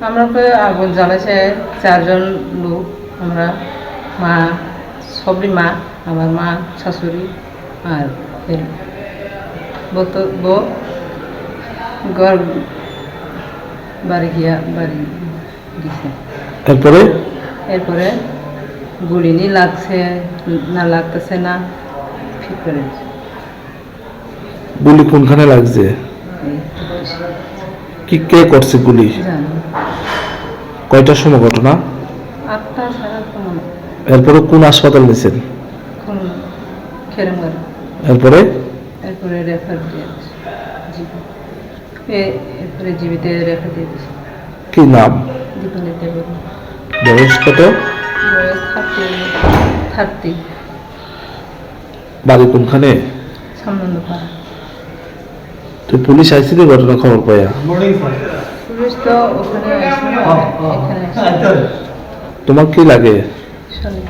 আমরা আগুন জ্বালাইছে 4 জন লোক, আমরা মা, সবই মা, আমার মা, শাশুড়ি আর বউ ঘর বাড়ি গেছে। এরপরে গুলি নি লাগছে না লাগতেছে না, ঠিক করে গুলি কোনখানে লাগছে? কি কে করছে গুলি? জানি কয়টার সময় ঘটনা? 8টা সাড়ে 8টা মনে হয়। এরপরে কোন হাসপাতাল নিয়েছেন? খেরমগর। এরপরে রেফার দিয়ে এরপরে জীবিতে রেফার দিয়ে দিচ্ছে। কি নাম? দীপালি দেবর। বয়স কত? বয়স 30। বাড়ি কোনখানে? সামনন্দপাড়া। তো পুলিশ আইছিল ঘটনা খবর পাইয়া? পুলিশ তো ওখানে আসে, এখানে আসে। তোমার কি লাগে? শোনে।